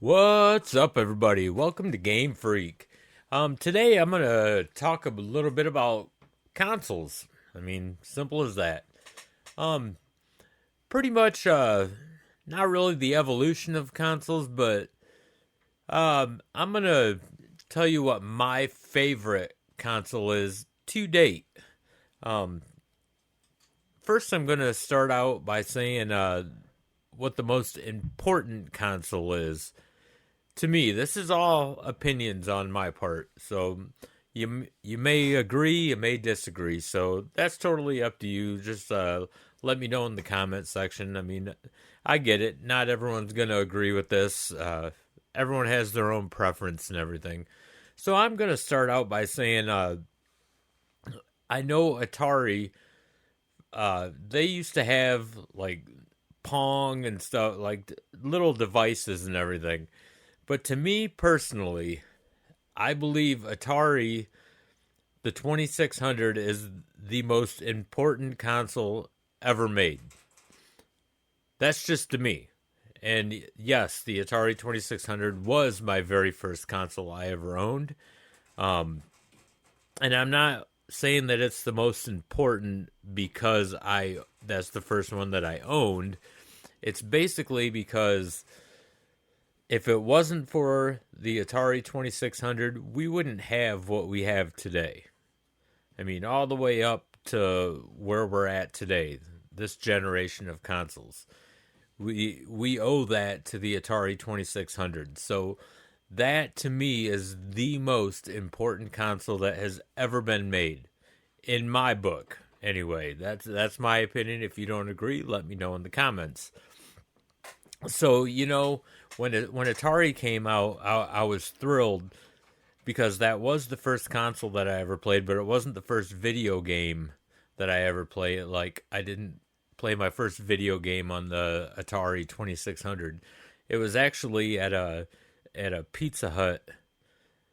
What's up, everybody? Welcome to GameFreak. Today I'm gonna talk a little bit about consoles. Simple as that. Um, Pretty much, not really the evolution of consoles, but I'm gonna tell you what my favorite console is to date. Um, First, I'm gonna start out by saying what the most important console is to me. This is all opinions on my part, so you may agree, you may disagree. So that's totally up to you. Just let me know in the comment section. I get it. Not everyone's gonna agree with this. Everyone has their own preference and everything. So I'm gonna start out by saying I know Atari. They used to have like Pong and stuff, like little devices and everything. But to me personally, I believe Atari, the 2600, is the most important console ever made. That's just to me. And yes, the Atari 2600 was my very first console I ever owned. And I'm not saying that it's the most important because that's the first one that I owned. It's basically because if it wasn't for the Atari 2600, we wouldn't have what we have today. All the way up to where we're at today, this generation of consoles. We owe that to the Atari 2600. So that to me is the most important console that has ever been made in my book. Anyway, that's my opinion. If you don't agree, let me know in the comments. So, when Atari came out, I was thrilled because that was the first console that I ever played, but it wasn't the first video game that I ever played. Like, I didn't play my first video game on the Atari 2600. It was actually at a Pizza Hut.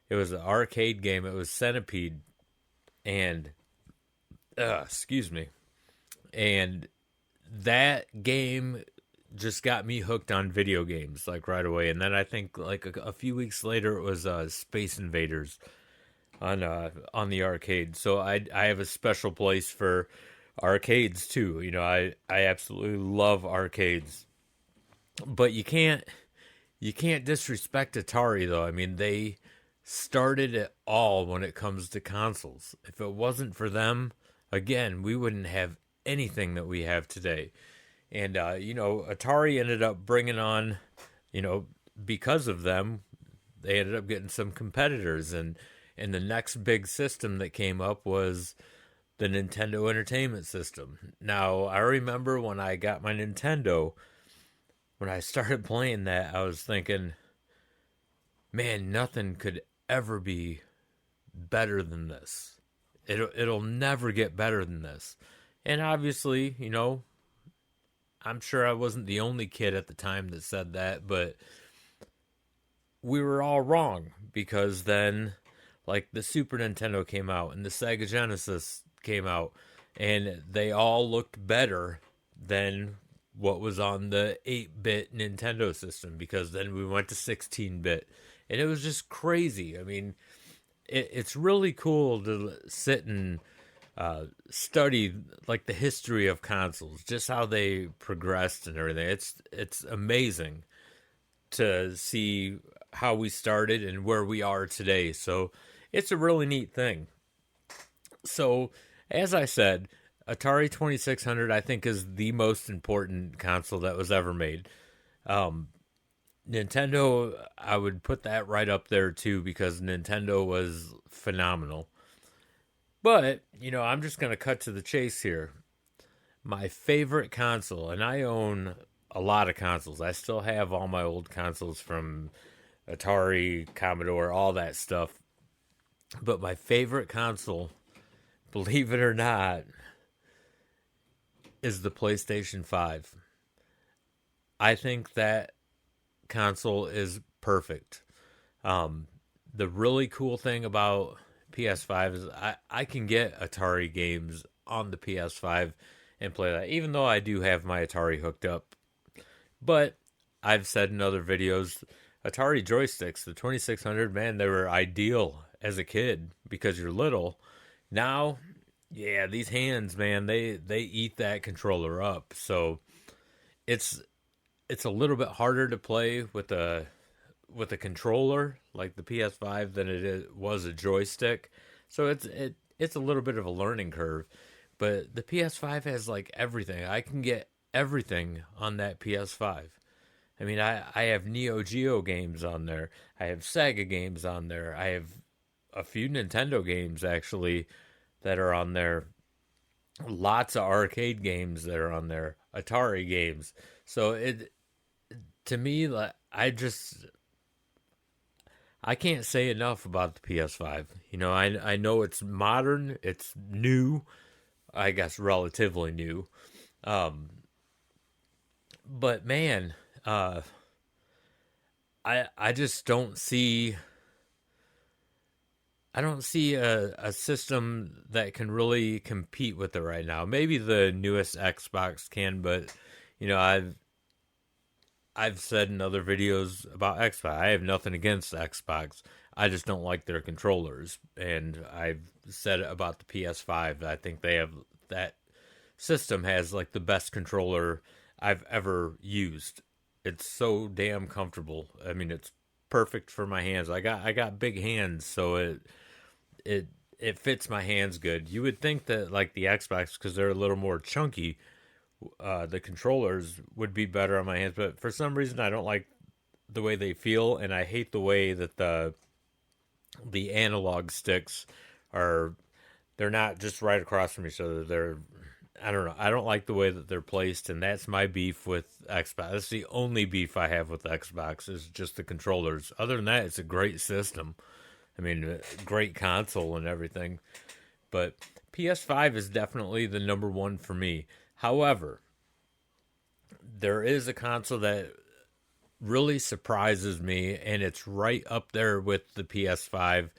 It was an arcade game. It was Centipede, and excuse me, and that game just got me hooked on video games like right away. And then I think like a few weeks later it was Space Invaders on the arcade. So I have a special place for arcades too. I absolutely love arcades. But you can't disrespect Atari though. They started it all when it comes to consoles. If it wasn't for them, again, we wouldn't have anything that we have today. And, Atari ended up bringing on, because of them, they ended up getting some competitors. And the next big system that came up was the Nintendo Entertainment System. Now, I remember when I got my Nintendo, when I started playing that, I was thinking, man, nothing could ever be better than this. It'll never get better than this. And obviously, I'm sure I wasn't the only kid at the time that said that, but we were all wrong because then, like, the Super Nintendo came out and the Sega Genesis came out, and they all looked better than what was on the 8-bit Nintendo system because then we went to 16-bit, and it was just crazy. It's really cool to sit and study like the history of consoles, just how they progressed and everything. It's amazing to see how we started and where we are today. So it's a really neat thing. So as I said, Atari 2600 I think is the most important console that was ever made. Nintendo, I would put that right up there too because Nintendo was phenomenal. But, I'm just going to cut to the chase here. My favorite console, and I own a lot of consoles. I still have all my old consoles from Atari, Commodore, all that stuff. But my favorite console, believe it or not, is the PlayStation 5. I think that console is perfect. The really cool thing about PS5 is I can get Atari games on the PS5 and play that, even though I do have my Atari hooked up. But I've said in other videos, Atari joysticks, the 2600, man, they were ideal as a kid because you're little. Now, yeah, these hands, man, they eat that controller up. So it's it's a little bit harder to play with a controller like the PS5 than was a joystick. So it's a little bit of a learning curve. But the PS5 has like everything. I can get everything on that PS5. I mean, I have Neo Geo games on there. I have Sega games on there. I have a few Nintendo games actually that are on there. Lots of arcade games that are on there. Atari games. So it to me, like, I can't say enough about the PS5. You know, I know it's modern, it's new, I guess relatively new. Um, but man, uh, I just don't see a system that can really compete with it right now. Maybe the newest Xbox can, but you know, I've said in other videos about Xbox, I have nothing against Xbox. I just don't like their controllers. And I've said about the PS5, I think they have that system has like the best controller I've ever used. It's so damn comfortable. I mean, it's perfect for my hands. I got big hands, so it it fits my hands good. You would think that like the Xbox, because they're a little more chunky, the controllers would be better on my hands, but for some reason I don't like the way they feel, and I hate the way that the analog sticks are. They're not just right across from each other. They're I don't know. I don't like the way that they're placed, and that's my beef with Xbox. That's the only beef I have with Xbox is just the controllers. Other than that, it's a great system. I mean, great console and everything. But PS5 is definitely the number one for me. However, there is a console that really surprises me, and it's right up there with the PS5,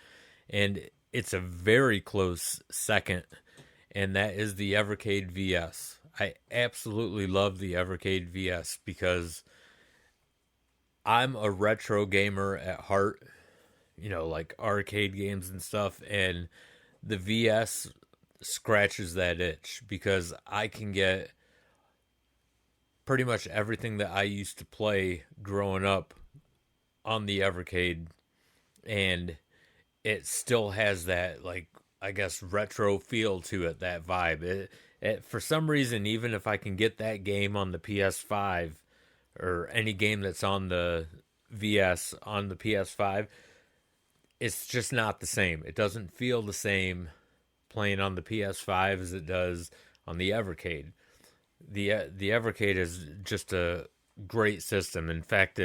and it's a very close second, and that is the Evercade VS. I absolutely love the Evercade VS because I'm a retro gamer at heart, you know, like arcade games and stuff, and the VS scratches that itch because I can get pretty much everything that I used to play growing up on the Evercade, and it still has that, like, I guess retro feel to it, that vibe. For some reason, even if I can get that game on the PS5 or any game that's on the VS on the PS5, it's just not the same. It doesn't feel the same playing on the PS5 as it does on the Evercade. The Evercade is just a great system. In fact,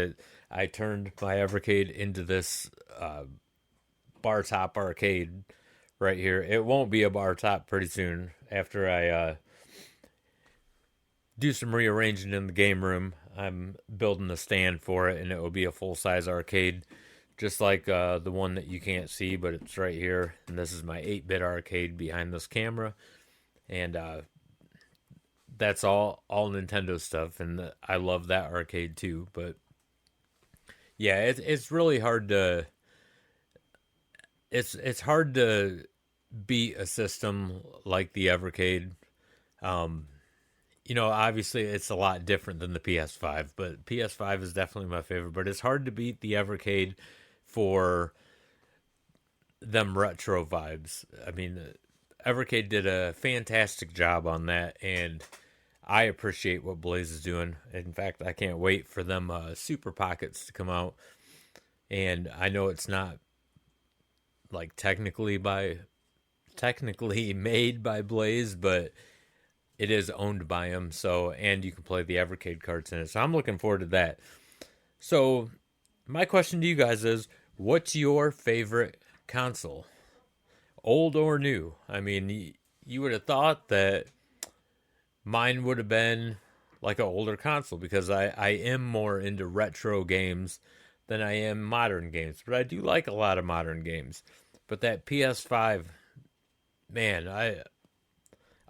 I turned my Evercade into this bar top arcade right here. It won't be a bar top pretty soon after I do some rearranging in the game room. I'm building a stand for it, and it will be a full size arcade, just like the one that you can't see, but it's right here. And this is my 8-bit arcade behind this camera, and that's all Nintendo stuff, and I love that arcade too. But yeah, it's really hard to it's hard to beat a system like the Evercade. Um, you know, obviously it's a lot different than the PS5, but PS5 is definitely my favorite. But it's hard to beat the Evercade for them retro vibes. I mean, Evercade did a fantastic job on that, and I appreciate what Blaze is doing. In fact, I can't wait for them Super Pockets to come out. And I know it's not like technically made by Blaze, but it is owned by him. So, and you can play the Evercade cards in it. So I'm looking forward to that. So my question to you guys is, what's your favorite console, old or new? I mean, you would have thought that mine would have been like an older console because I am more into retro games than I am modern games. But I do like a lot of modern games. But that PS5, man, I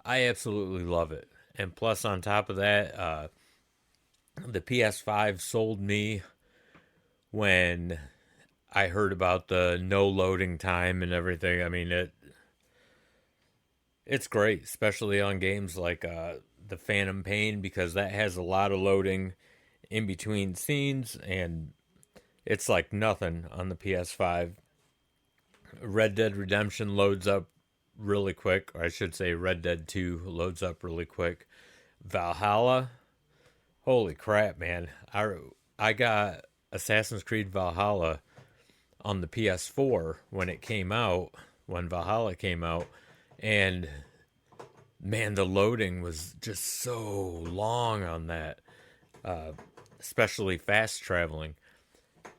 absolutely love it. And plus, on top of that, the PS5 sold me when I heard about the no loading time and everything. I mean, it's great, especially on games like the Phantom Pain, because that has a lot of loading in between scenes, and it's like nothing on the PS5. Red Dead Redemption loads up really quick, or I should say Red Dead 2 loads up really quick. Valhalla, holy crap, man. I got Assassin's Creed Valhalla on the PS4 when it came out, when Valhalla came out, and man, the loading was just so long on that, especially fast traveling.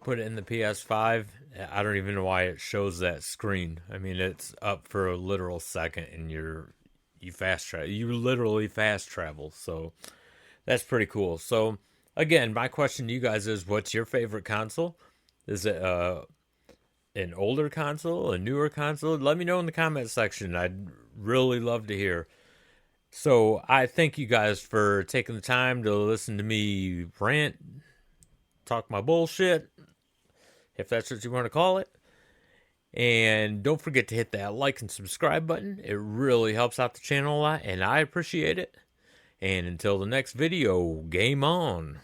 Put it in the PS5, I don't even know why it shows that screen. I mean, it's up for a literal second, and you fast travel. You literally fast travel. So that's pretty cool. So again, my question to you guys is, what's your favorite console? Is it an older console, a newer console? Let me know in the comment section. I'd really love to hear. So I thank you guys for taking the time to listen to me rant, talk my bullshit, if that's what you want to call it. And don't forget to hit that like and subscribe button. It really helps out the channel a lot, and I appreciate it. And until the next video, game on.